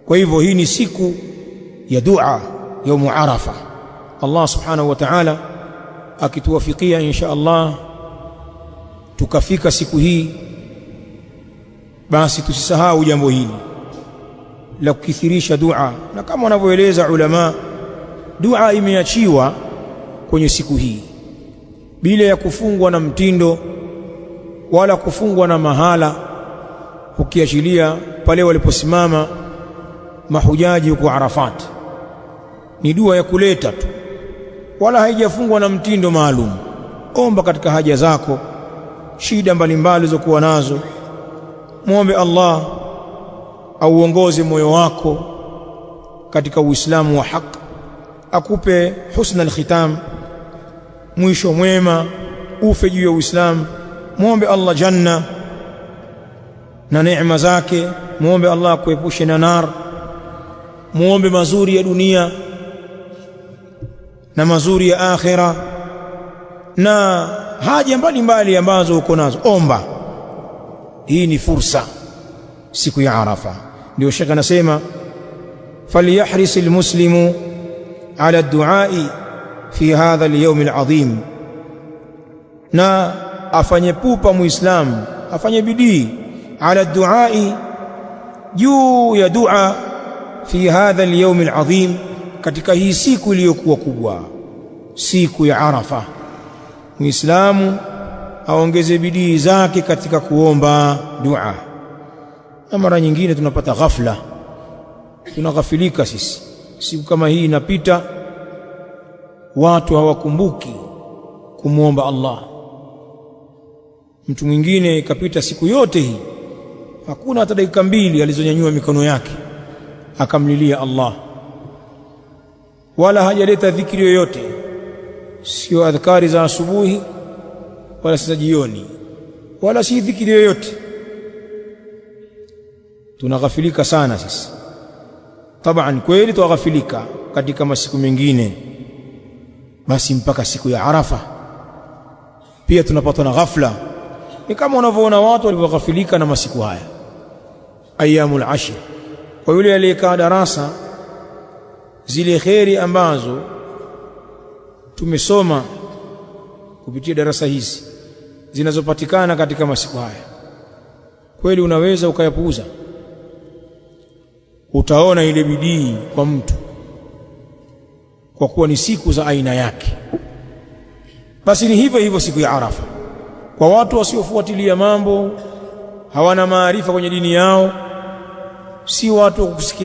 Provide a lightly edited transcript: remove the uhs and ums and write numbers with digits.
Kwa hivyo hii ni siku ya dua, yaumu Arafa. Allah subhanahu wa ta'ala akituwafikia insha Allah tukafika siku hii, basi tusisahau jambo hili la kukithirisha dua. Na kama wanavyoeleza ulama, dua imeachiwa kwenye siku hii bila ya kufungwa na mtindo wala kufungwa na mahala, ukiachilia pale waliposimama mahujaji huko Arafat. Ni dua ya kuleta tu, wala haijafungwa na mtindo maalum. Omba katika haja zako, shida mbalimbali zokuwa nazo, muombe Allah auongoze moyo wako katika Uislamu wa haki, akupe husna al-khitam, mwisho mwema, ufe juu ya Uislamu. Muombe Allah janna na neema zake, muombe Allah akuepushe na nar, muombe mazuri ya dunia na mazuri ya akhira na haja mbalimbali ambazo uko nazo, omba. Hii ni fursa, siku ya Arafa. Ndio Sheikh anasema falyahris almuslimu ala ad-du'ai fi hadha al-yawm al-'azim, na afanye pupa muislamu, afanye bidii ala ad-du'ai, juu ya dua, fi hadha al-yawm al-'azim, katika hii siku iliyokuwa kubwa, siku ya Arafa. Muislamu aongeze bidii zake katika kuomba dua. Na mara nyingine tunapata ghafla, tunaghafilika sisi. Siku kama hii inapita, watu hawakumbuki kumwomba Allah. Mtu mwingine ikapita siku yote hii, hakuna hata dakika mbili alizonyanyua mikono yake akamlilia Allah, wala hajaleta dhikri yoyote, sio adhkari za asubuhi wala za jioni, wala si dhikri yoyote. Tunaghafilika sana sisi. Taban, kweli tughafilika katika masiku mengine, basi mpaka siku ya Arafa pia tunapatwa na ghafla. Ni kama unavyoona watu walivyoghafilika na masiku haya, ayyamul ashr. Kwa yule aliyekaa darasa, zile kheri ambazo tumesoma kupitia darasa hizi zinazopatikana katika masiku haya, kweli unaweza ukayapuuza. Utaona ile bidii kwa mtu, kwa kuwa ni siku za aina yake. Basi ni hivyo hivyo siku ya Arafa kwa watu wasiofuatilia mambo, hawana maarifa kwenye dini yao, si watu wa kusikia